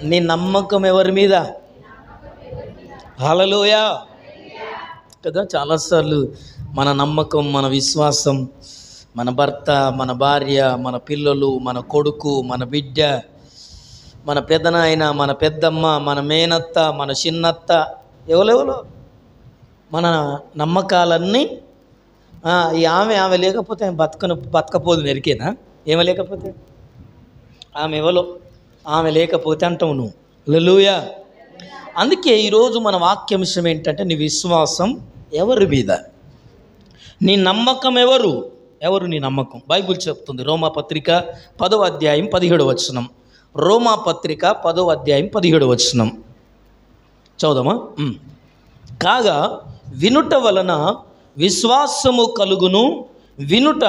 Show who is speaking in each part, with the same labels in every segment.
Speaker 1: నీ నమ్మకం ఎవరి మీద? హల్లెలూయా కదా. చాలాసార్లు మన నమ్మకం, మన విశ్వాసం మన భర్త, మన భార్య, మన పిల్లలు, మన కొడుకు, మన బిడ్డ, మన పెదనాయన, మన పెద్దమ్మ, మన మేనత్త, మన చిన్నత్త, ఎవరెవరో మన నమ్మకాలన్నీ ఈ ఆమె లేకపోతే బతకపోదు నెరికేనా? ఏమ లేకపోతే ఆమె ఎవరో, ఆమె లేకపోతే అంటావు నువ్వు. హల్లెలూయా. అందుకే ఈరోజు మన వాక్యాంశం ఏంటంటే, నీ విశ్వాసం ఎవరి మీద, నీ నమ్మకం ఎవరు నీ నమ్మకం. బైబిల్ చెప్తుంది రోమాపత్రిక 10వ అధ్యాయం 17వ వచనం. రోమాపత్రిక 10వ అధ్యాయం 17వ వచనం చదువుదామా? కాగా వినుట వలన విశ్వాసము కలుగును, వినుట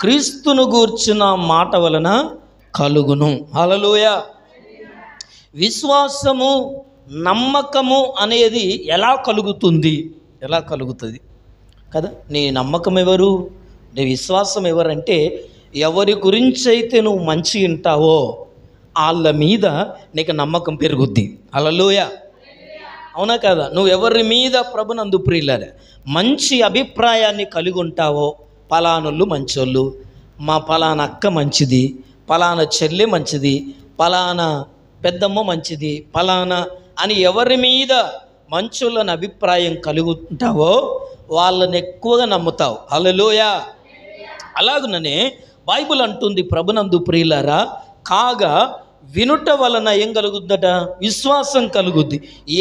Speaker 1: క్రీస్తును గూర్చిన మాట వలన కలుగును. హల్లెలూయా. విశ్వాసము, నమ్మకము అనేది ఎలా కలుగుతుంది కదా. నీ నమ్మకం ఎవరు, నీ విశ్వాసం ఎవరంటే, ఎవరి గురించి అయితే నువ్వు మంచి వింటావో వాళ్ళ మీద నీకు నమ్మకం పెరుగుద్ది. హల్లెలూయా. అవునా కదా? నువ్వు ఎవరి మీద ప్రభునందు ప్రియులారా మంచి అభిప్రాయాన్ని కలిగి ఉంటావో, పలానోళ్ళు మంచోళ్ళు, మా పలానా అక్క మంచిది, పలానా చెల్లె మంచిది, పలానా పెద్దమ్మ మంచిది, పలానా అని ఎవరి మీద మంచోళ్ళని అభిప్రాయం కలిగి ఉంటావో వాళ్ళని ఎక్కువగా నమ్ముతావు. హల్లెలూయా. అలాగుననే బైబిల్ అంటుంది ప్రభునందు ప్రియులారా, కాగా వినుట వలన ఏం కలుగుద్దట? విశ్వాసం కలుగుద్ది.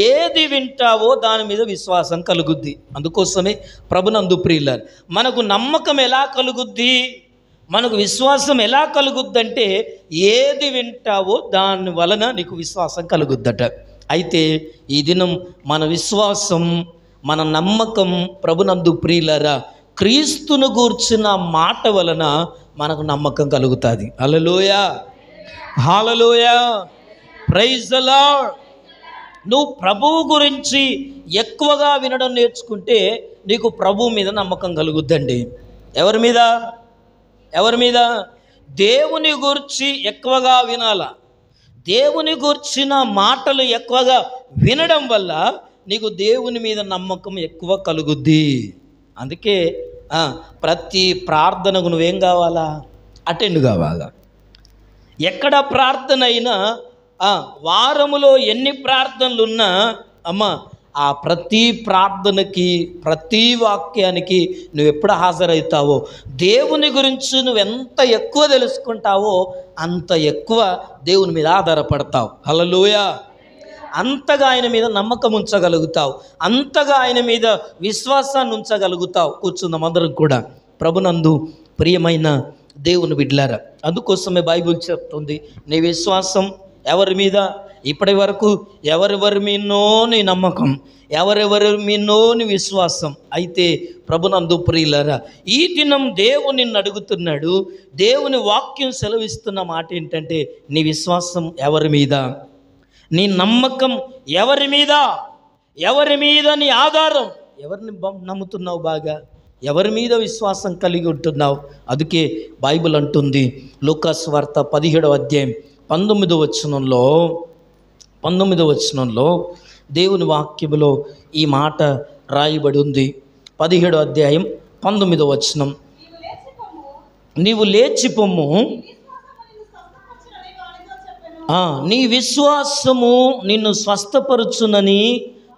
Speaker 1: ఏది వింటావో దాని మీద విశ్వాసం కలుగుద్ది. అందుకోసమే ప్రభునందు ప్రియులారా, మనకు నమ్మకం ఎలా కలుగుద్ది, మనకు విశ్వాసం ఎలా కలుగుద్దంటే, ఏది వింటావో దాని వలన నీకు విశ్వాసం కలుగుద్దట. అయితే ఈ దినం మన విశ్వాసం, మన నమ్మకం ప్రభునందు ప్రియులారా క్రీస్తును గూర్చిన మాట వలన మనకు నమ్మకం కలుగుతుంది. హల్లెలూయా, హల్లెలూయా, ప్రైజ్ ది లార్డ్. నువ్వు ప్రభువు గురించి ఎక్కువగా వినడం నేర్చుకుంటే నీకు ప్రభువు మీద నమ్మకం కలుగుద్దండి. ఎవరి మీద? దేవుని గురించి ఎక్కువగా వినాల. దేవుని గురించిన మాటలు ఎక్కువగా వినడం వల్ల నీకు దేవుని మీద నమ్మకం ఎక్కువ కలుగుద్ది. అందుకే ప్రతి ప్రార్థనకు నువ్వేం కావాలా? అటెండ్ కావాలా. ఎక్కడ ప్రార్థన అయినా వారములో ఎన్ని ప్రార్థనలు ఉన్నా అమ్మా, ఆ ప్రతి ప్రార్థనకి, ప్రతి వాక్యానికి నువ్వు ఎప్పుడు హాజరవుతావో, దేవుని గురించి నువ్వు ఎంత ఎక్కువ తెలుసుకుంటావో అంత ఎక్కువ దేవుని మీద ఆధారపడతావు. హల్లెలూయా. అంతగా ఆయన మీద నమ్మకం ఉంచగలుగుతావు, అంతగా ఆయన మీద విశ్వాసాన్ని ఉంచగలుగుతావు. కూర్చుందాం అందరం కూడా. ప్రభునందు ప్రియమైన దేవుని బిడ్డలారా, అందుకోసమే బైబిల్ చెప్తుంది, నీ విశ్వాసం ఎవరి మీద? ఇప్పటి వరకు ఎవరెవరి మీదనో నీ నమ్మకం, ఎవరెవరి మీదనో నీ విశ్వాసం. అయితే ప్రభునందు ప్రియులారా, ఈ దినం దేవుని నిన్ను అడుగుతున్నాడు. దేవుని వాక్యం సెలవిస్తున్న మాట ఏంటంటే, నీ విశ్వాసం ఎవరి మీద, నీ నమ్మకం ఎవరి మీద నీ ఆధారం? ఎవరిని నమ్ముతున్నావు బాగా? ఎవరి మీద విశ్వాసం కలిగి ఉంటున్నావు? అందుకే బైబిల్ అంటుంది లూకా సువార్త 17వ అధ్యాయం 19వ వచనంలో దేవుని వాక్యములో ఈ మాట రాయబడి ఉంది. 17వ అధ్యాయం 19వ వచనం, నీవు లేచి పొమ్ము, నీ విశ్వాసము నిన్ను స్వస్థపరుచునని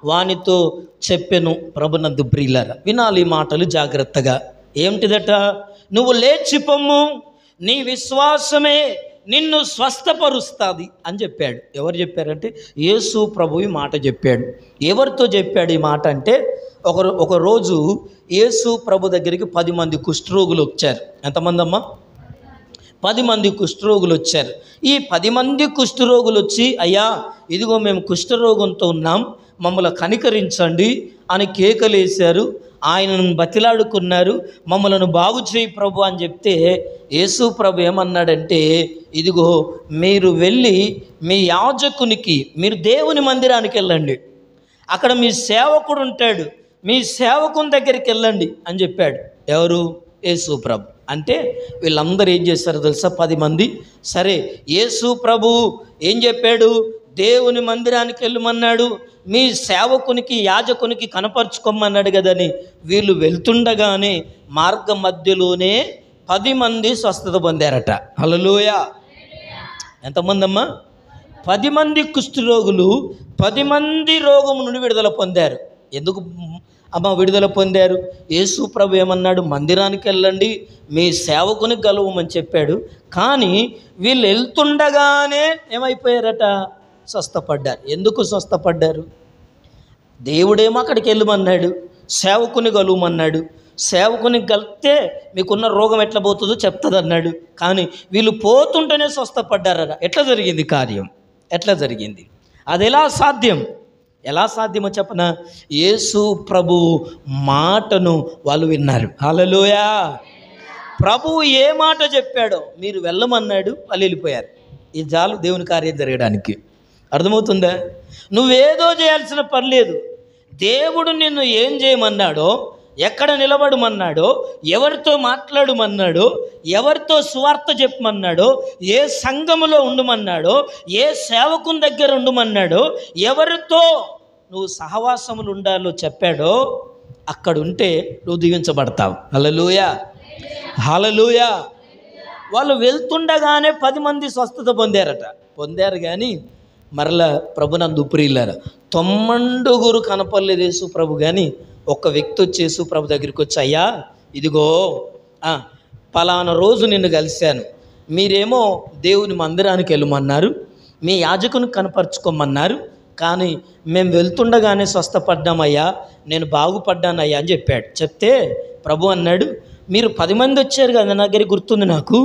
Speaker 1: వానితో చెప్పెను. ప్రభునందు ప్రియులారా, వినాలి ఈ మాటలు జాగ్రత్తగా. ఏమిటిదట? నువ్వు లేచి పొమ్ము, నీ విశ్వాసమే నిన్ను స్వస్థపరుస్తుంది అని చెప్పాడు. ఎవరు చెప్పారంటే యేసు ప్రభు ఈ మాట చెప్పాడు. ఎవరితో చెప్పాడు ఈ మాట అంటే, ఒక రోజు యేసు ప్రభు దగ్గరికి 10 మంది కుష్ఠరోగులు వచ్చారు. ఎంతమంది అమ్మా? 10 మంది కుష్ఠరోగులు వచ్చారు. ఈ 10 మంది కుష్ఠరోగులు వచ్చి, అయ్యా ఇదిగో మేము కుష్ఠరోగంతో ఉన్నాం, మమ్మల్ని కనికరించండి అని కేకలేశారు. ఆయనను బతిలాడుకున్నారు, మమ్మలను బాగు చేయి ప్రభు అని చెప్తే యేసు ప్రభు ఏమన్నాడంటే, ఇదిగో మీరు వెళ్ళి మీ యాజకునికి, మీరు దేవుని మందిరానికి వెళ్ళండి, అక్కడ మీ సేవకుడు ఉంటాడు, మీ సేవకుని దగ్గరికి వెళ్ళండి అని చెప్పాడు. ఎవరు? యేసు ప్రభు. అంటే వీళ్ళందరూ ఏం చేశారో తెలుసా? 10 మంది. సరే, యేసు ప్రభు ఏం చెప్పాడు? దేవుని మందిరానికి వెళ్ళమన్నాడు, మీ సేవకునికి యాజకునికి కనపరుచుకోమన్నాడు కదని వీళ్ళు వెళ్తుండగానే మార్గ మధ్యలోనే 10 మంది స్వస్థత పొందారట. హల్లెలూయా. ఎంతమంది అమ్మా? 10 మంది కుష్ఠరోగులు 10 మంది రోగం నుండి విడుదల పొందారు. ఎందుకు అమ్మ విడుదల పొందారు? యేసు ప్రభు ఏమన్నాడు? మందిరానికి వెళ్ళండి, మీ సేవకుని గలవమని చెప్పాడు. కానీ వీళ్ళు వెళ్తుండగానే ఏమైపోయారట? స్వస్థపడ్డారు. ఎందుకు స్వస్థపడ్డారు? దేవుడేమో అక్కడికి వెళ్ళమన్నాడు, సేవకుని గలువమన్నాడు. సేవకుని కలిపితే మీకున్న రోగం ఎట్లా పోతుందో చెప్తుంది అన్నాడు. కానీ వీళ్ళు పోతుంటేనే స్వస్థపడ్డారట. ఎట్లా జరిగింది కార్యం? ఎట్లా జరిగింది? అది ఎలా సాధ్యం? ఎలా సాధ్యమో చెప్పనా? యేసు ప్రభు మాటను వాళ్ళు విన్నారు. హల్లెలూయా. ప్రభువు ఏ మాట చెప్పాడో మీరు వెళ్ళమన్నాడు, వాళ్ళు వెళ్ళిపోయారు. ఇది చాలు దేవుని కార్యం జరగడానికి. అర్థమవుతుందా? నువ్వేదో చేయాల్సిన పని లేదు. దేవుడు నిన్ను ఏం చేయమన్నాడో, ఎక్కడ నిలబడమన్నాడో, ఎవరితో మాట్లాడమన్నాడో, ఎవరితో సువార్త చెప్పమన్నాడో, ఏ సంఘములో ఉండమన్నాడో, ఏ సేవకుని దగ్గర ఉండమన్నాడో, ఎవరితో నువ్వు సహవాసములు ఉండాలో చెప్పాడో అక్కడ ఉంటే నువ్వు దీవించబడతావు. హల్లెలూయా, హల్లెలూయా. వాళ్ళు వెళ్తుండగానే 10 మంది స్వస్థత పొందారు. కానీ మరలా ప్రభునందు ప్రియులారా 90 కనపడలేదు యేసు ప్రభు. కానీ ఒక్క వ్యక్తి వచ్చి యేసు ప్రభు దగ్గరికి వచ్చి, అయ్యా ఇదిగో పలానా రోజు నిన్ను కలిశాను, మీరేమో దేవుని మందిరానికి వెళ్ళమన్నారు, మీ యాజకుని కనపరుచుకోమన్నారు, కానీ మేము వెళ్తుండగానే స్వస్థపడ్డామయ్యా, నేను బాగుపడ్డానయ్యా అని చెప్పాడు. చెప్తే ప్రభు అన్నాడు, మీరు 10 మంది వచ్చారు కదా నా దగ్గర, గుర్తుంది నాకు,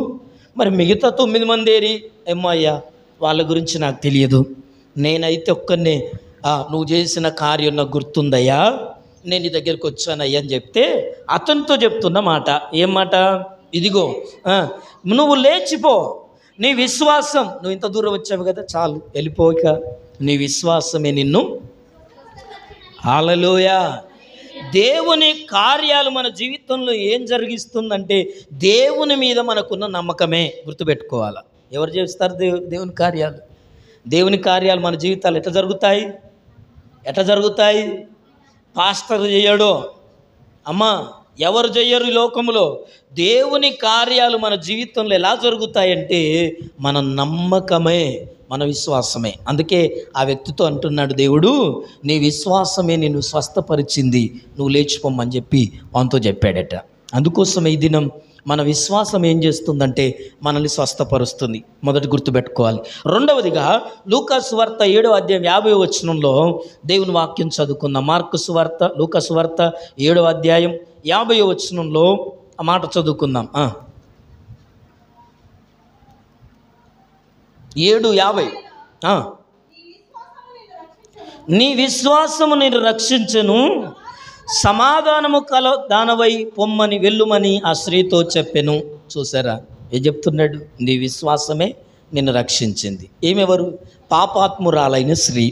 Speaker 1: మరి మిగతా 9 మంది ఏరి? ఏమో అయ్యా వాళ్ళ గురించి నాకు తెలియదు, నేనైతే ఒక్కనే నువ్వు చేసిన కార్యం నాకు గుర్తుందయ్యా, నేను నీ దగ్గరికి వచ్చానయ్యా అని చెప్తే అతనితో చెప్తున్న మాట ఏం మాట? ఇదిగో నువ్వు లేచిపో, నీ విశ్వాసం, నువ్వు ఇంత దూరం వచ్చావు కదా, చాలు వెళ్ళిపోక, నీ విశ్వాసమే నిన్ను. హల్లెలూయా. దేవుని కార్యాలు మన జీవితంలో ఏం జరిగిస్తుందంటే దేవుని మీద మనకున్న నమ్మకమే. గుర్తుపెట్టుకోవాలి. ఎవరు చేస్తారు దేవుని కార్యాలు? దేవుని కార్యాలు మన జీవితాలు ఎట్లా జరుగుతాయి? పాస్టర్ చేయడో, అమ్మా ఎవరు చెయ్యరు ఈ లోకంలో. దేవుని కార్యాలు మన జీవితంలో ఎలా జరుగుతాయంటే మన నమ్మకమే, మన విశ్వాసమే. అందుకే ఆ వ్యక్తితో అంటున్నాడు దేవుడు, నీ విశ్వాసమే నిన్ను స్వస్థపరిచింది, నువ్వు లేచిపోమ్మని చెప్పి వానితో చెప్పాడట. అందుకోసం ఈ దినం మన విశ్వాసం ఏం చేస్తుందంటే మనల్ని స్వస్థపరుస్తుంది. మొదటి గుర్తుపెట్టుకోవాలి. రెండవదిగా లూకా సువార్త 7వ అధ్యాయం 50వ వచనంలో దేవుని వాక్యం చదువుకుందాం. లూకా సువార్త 7వ అధ్యాయం 50వ వచనంలో ఆ మాట చదువుకుందాం. 7:50. నీ విశ్వాసము నేను రక్షించెను, సమాధానము కల దానవై పొమ్మని వెళ్ళుమని ఆ స్త్రీతో చెప్పెను. చూసారా ఏం చెప్తున్నాడు? నీ విశ్వాసమే నిన్ను రక్షించింది. ఏమెవరు? పాపాత్మురాలైన స్త్రీ.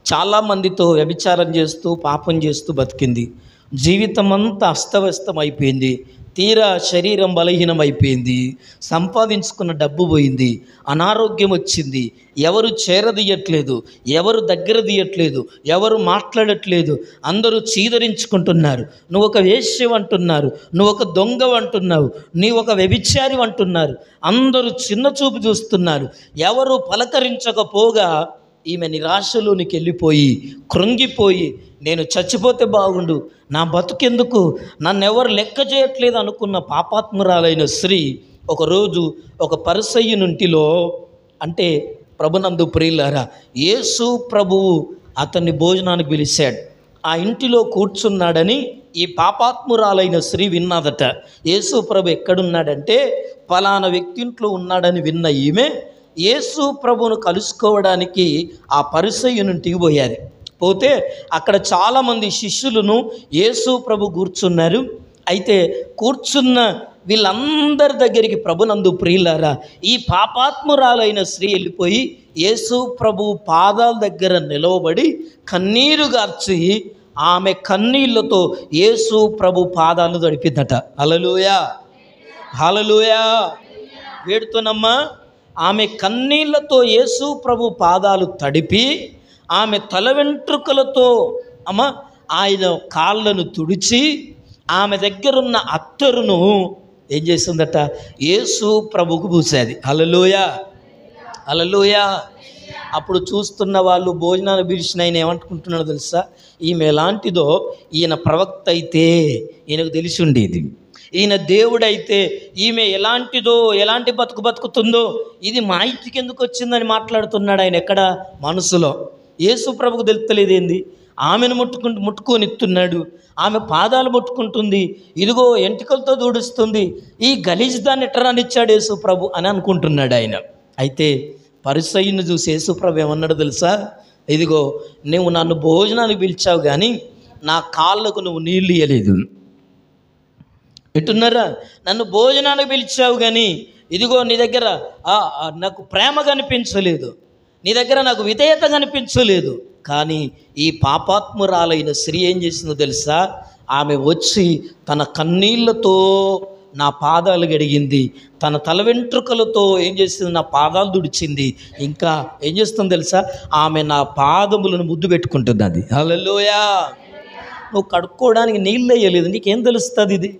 Speaker 1: చాలామందితో వ్యభిచారం చేస్తూ పాపం చేస్తూ బతికింది. జీవితం అంతా అస్తవ్యస్తం అయిపోయింది. తీరా శరీరం బలహీనం అయిపోయింది. సంపాదించుకున్న డబ్బు పోయింది. అనారోగ్యం వచ్చింది. ఎవరు చేరదీయట్లేదు, ఎవరు దగ్గర తీయట్లేదు, ఎవరు మాట్లాడట్లేదు. అందరూ చీదరించుకుంటున్నారు. నువ్వు ఒక వేశ్యవు అంటున్నారు, నువ్వు ఒక దొంగవు అంటున్నావు, నీవు ఒక వ్యభిచారి అంటున్నారు. అందరూ చిన్న చూపు చూస్తున్నారు. ఎవరు పలకరించకపోగా ఈమె నిరాశలోనికి వెళ్ళిపోయి కృంగిపోయి, నేను చచ్చిపోతే బాగుండు, నా బతుకెందుకు, నన్నెవరు లెక్క చేయట్లేదు అనుకున్న పాపాత్మురాలైన స్త్రీ ఒకరోజు ఒక పరిసయ్యునింటిలో, అంటే ప్రభునందు ప్రియులారా, యేసు ప్రభువు అతన్ని భోజనానికి పిలిచాడు. ఆ ఇంటిలో కూర్చున్నాడని ఈ పాపాత్మురాలైన స్త్రీ విన్నదట. యేసు ప్రభు ఎక్కడున్నాడంటే పలానా వ్యక్తి ఇంట్లో ఉన్నాడని విన్న ఈమె యేసు ప్రభువును కలుసుకోవడానికి ఆ పరిసయ్యునింటికి పోతే అక్కడ చాలామంది శిష్యులను యేసు ప్రభు కూర్చున్నారు. అయితే కూర్చున్న వీళ్ళందరి దగ్గరికి ప్రభునందు ప్రియులారా ఈ పాపాత్మురాలైన స్త్రీ వెళ్ళిపోయి యేసు ప్రభు పాదాల దగ్గర నిలవబడి కన్నీరు గార్చి ఆమె కన్నీళ్లతో యేసు ప్రభు పాదాలు తడిపిందట. హల్లెలూయా, హల్లెలూయా. వేడుతోనమ్మా, ఆమె కన్నీళ్లతో యేసు ప్రభు పాదాలు తడిపి ఆమె తల వెంట్రుకలతో ఆయన కాళ్ళను తుడిచి ఆమె దగ్గరున్న అత్తరును ఏం చేస్తుందట, యేసు ప్రభుకు పూసేది. హల్లెలూయా, హల్లెలూయా. అప్పుడు చూస్తున్న వాళ్ళు భోజనాలు పిలిచిన ఆయన ఏమనుకుంటున్నాడో తెలుసా, ఈమె ఎలాంటిదో, ఈయన ప్రవక్త అయితే ఈయనకు తెలిసి ఉండేది, ఈయన దేవుడైతే ఈమె ఎలాంటిదో, ఎలాంటి బతుకుతుందో, ఇది మా ఇంటికి ఎందుకు వచ్చిందని మాట్లాడుతున్నాడు ఆయన ఎక్కడ మనసులో. యేసు ప్రభుకు తెలుస్తలేదేంది, ఆమెను ముట్టుకొనిస్తున్నాడు, ఆమె పాదాలు ముట్టుకుంటుంది, ఇదిగో ఎంటికలతో దూడుస్తుంది, ఈ గలీజ్ దాన్ని ఎట్టరానిచ్చాడు యేసు ప్రభు అని అనుకుంటున్నాడు ఆయన. అయితే పరిసయ్యుని చూసి యేసు ప్రభు ఏమన్నాడు తెలుసా, ఇదిగో నువ్వు నన్ను భోజనానికి పిలిచావు కానీ నా కాళ్ళకు నువ్వు నీళ్ళు ఇయ్యలేదు. ఎట్టున్నారా, నన్ను భోజనానికి పిలిచావు కానీ ఇదిగో నీ దగ్గర నాకు ప్రేమ కనిపించలేదు, నీ దగ్గర నాకు విధేయత కనిపించలేదు. కానీ ఈ పాపాత్మురాలైన స్త్రీ ఏం చేసిందో తెలుసా, ఆమె వచ్చి తన కన్నీళ్లతో నా పాదాలు గడిగింది, తన తల వెంట్రుకలతో ఏం చేసింది, నా పాదాలు దుడిచింది, ఇంకా ఏం చేస్తుందో తెలుసా, ఆమె నా పాదములను ముద్దు పెట్టుకుంటున్నది. హల్లెలూయా. నువ్వు కడుక్కోవడానికి నీళ్ళు వేయలేదు, నీకేం తెలుస్తుంది ఇది,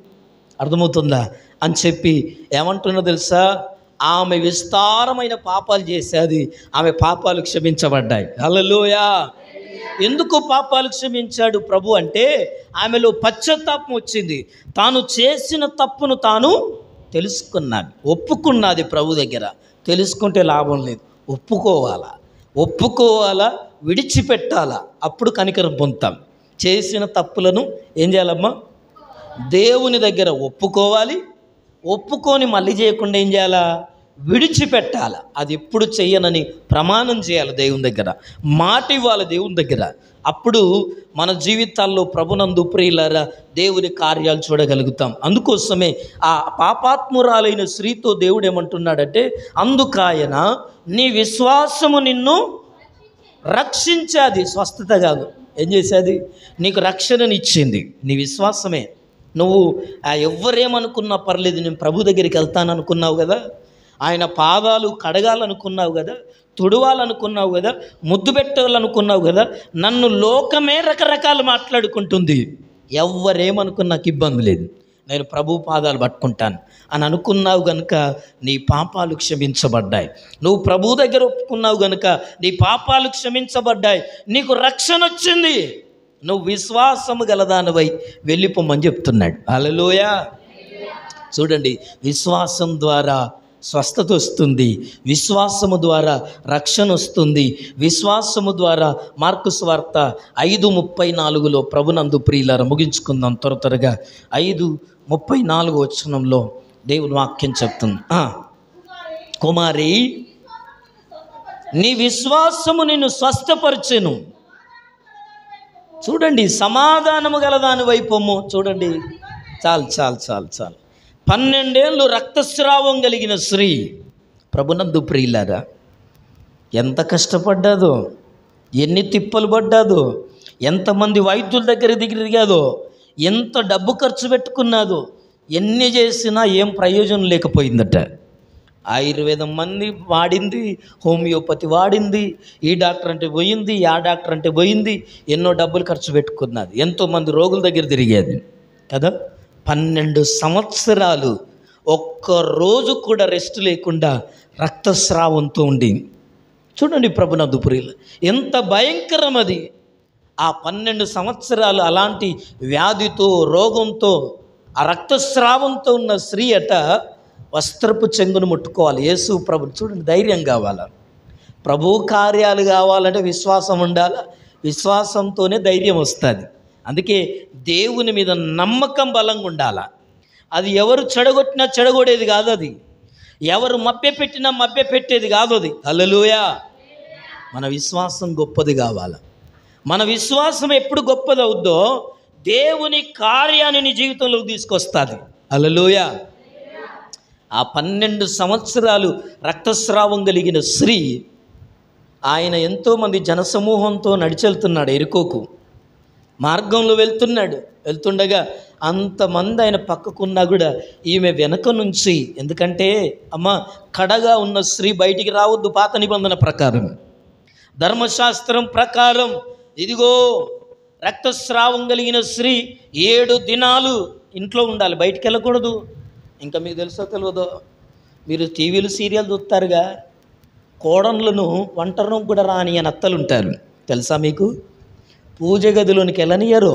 Speaker 1: అర్థమవుతుందా అని చెప్పి ఏమంటున్నా తెలుసా, ఆమె విస్తారమైన పాపాలు చేసేది, ఆమె పాపాలు క్షమించబడ్డాయి. హల్లెలూయా. ఎందుకు పాపాలు క్షమించాడు ప్రభు అంటే ఆమెలో పశ్చాత్తాపం వచ్చింది, తాను చేసిన తప్పును తాను తెలుసుకున్నది, ఒప్పుకున్నది ప్రభు దగ్గర. తెలుసుకుంటే లాభం లేదు, ఒప్పుకోవాలా, విడిచిపెట్టాలా, అప్పుడు కనికరం పొందుతాం. చేసిన తప్పులను ఏం చేయాలమ్మా, దేవుని దగ్గర ఒప్పుకొని మళ్ళీ చేయకుండా ఏం చేయాలా, విడిచిపెట్టాలి. అది ఎప్పుడు చెయ్యనని ప్రమాణం చేయాలి దేవుని దగ్గర, మాట ఇవ్వాలి దేవుని దగ్గర. అప్పుడు మన జీవితాల్లో ప్రభునందు ప్రియులారా దేవుని కార్యాలు చూడగలుగుతాం. అందుకోసమే ఆ పాపాత్మురాలైన స్త్రీతో దేవుడు ఏమంటున్నాడంటే, అందుకాయన నీ విశ్వాసము నిన్ను రక్షించేది, స్వస్థత కాదు, ఏం చేసేది, నీకు రక్షణనిచ్చింది నీ విశ్వాసమే. నువ్వు ఎవరేమనుకున్నా పర్లేదు, నేను ప్రభు దగ్గరికి వెళ్తాననుకున్నావు కదా, ఆయన పాదాలు కడగాలనుకున్నావు కదా, తుడవాలనుకున్నావు కదా, ముద్దు పెట్టాలనుకున్నావు కదా, నన్ను లోకమే రకరకాలు మాట్లాడుకుంటుంది, ఎవరేమనుకున్నా నాకు ఇబ్బంది లేదు, నేను ప్రభు పాదాలు పట్టుకుంటాను అని అనుకున్నావు కనుక నీ పాపాలు క్షమించబడ్డాయి. నువ్వు ప్రభు దగ్గర ఒప్పుకున్నావు కనుక నీ పాపాలు క్షమించబడ్డాయి, నీకు రక్షణ వచ్చింది, నువ్వు విశ్వాసము గలదానివై వెళ్ళిపోమని చెప్తున్నాడు. హల్లెలూయా. చూడండి, విశ్వాసం ద్వారా స్వస్థత వస్తుంది, విశ్వాసము ద్వారా రక్షణ వస్తుంది, విశ్వాసము ద్వారా మార్కు సువార్త 5:34 ప్రభునందు ప్రియులారా ముగించుకుందాం త్వరగా. 5:34 వచనంలో దేవుని వాక్యం చెప్తుంది, కుమారి నీ విశ్వాసము నిన్ను స్వస్థపరిచెను. చూడండి, సమాధానము గలదాని వైపము. చూడండి, చాలు 12 ఏళ్ళు రక్తస్రావం కలిగిన స్త్రీ, ప్రభునందు ప్రియులారా ఎంత కష్టపడ్డాదో, ఎన్ని తిప్పలు పడ్డాదో, ఎంతమంది వైద్యుల దగ్గర తిరిగాదో, ఎంత డబ్బు ఖర్చు పెట్టుకున్నాదో, ఎన్ని చేసినా ఏం ప్రయోజనం లేకపోయిందట. ఆయుర్వేదం మంది వాడింది, హోమియోపతి వాడింది, ఈ డాక్టర్ అంటే పోయింది, ఆ డాక్టర్ అంటే పోయింది, ఎన్నో డబ్బులు ఖర్చు పెట్టుకున్నది, ఎంతోమంది రోగుల దగ్గర తిరిగేది కదా. 12 సంవత్సరాలు ఒక్కరోజు కూడా రెస్ట్ లేకుండా రక్తస్రావంతో ఉండి. చూడండి ప్రభునందు ప్రియులు, ఎంత భయంకరం అది. ఆ 12 సంవత్సరాలు అలాంటి వ్యాధితో, రోగంతో, ఆ రక్తస్రావంతో ఉన్న స్త్రీ అట వస్త్రపు చెంగును ముట్టుకోవాలి. యేసు ప్రభు, చూడండి, ధైర్యం కావాలా, ప్రభు కార్యాలు కావాలంటే విశ్వాసం ఉండాలి, విశ్వాసంతోనే ధైర్యం వస్తుంది. అందుకే దేవుని మీద నమ్మకం బలంగా ఉండాలి. అది ఎవరు చెడగొట్టినా చెడగొడేది కాదు, అది ఎవరు మభ్యపెట్టినా మభ్యపెట్టేది కాదు అది. హల్లెలూయా. మన విశ్వాసం గొప్పది కావాలి. మన విశ్వాసం ఎప్పుడు గొప్పది అవుద్దో దేవుని కార్యాన్ని నీ జీవితంలోకి తీసుకొస్తుంది. హల్లెలూయా. ఆ 12 సంవత్సరాలు రక్తస్రావం కలిగిన స్త్రీ, ఆయన ఎంతోమంది జనసమూహంతో నడిచెళ్తున్నాడు ఎరుకోకు. మార్గంలో వెళ్తుండగా అంతమంది ఆయన పక్కకున్నా కూడా ఈమె వెనక నుంచి, ఎందుకంటే అమ్మ కడగా ఉన్న స్త్రీ బయటికి రావద్దు పాత నిబంధన ప్రకారం, ధర్మశాస్త్రం ప్రకారం. ఇదిగో రక్తస్రావం కలిగిన స్త్రీ 7 దినాలు ఇంట్లో ఉండాలి, బయటికి వెళ్ళకూడదు. ఇంకా మీకు తెలుసో తెలియదో, మీరు టీవీలు సీరియల్ చూస్తారుగా, కోడన్లను వంట రూమ్ కూడా రాని అని అత్తలు ఉంటారు తెలుసా మీకు? పూజ గదిలోనికి వెళ్ళనియరు.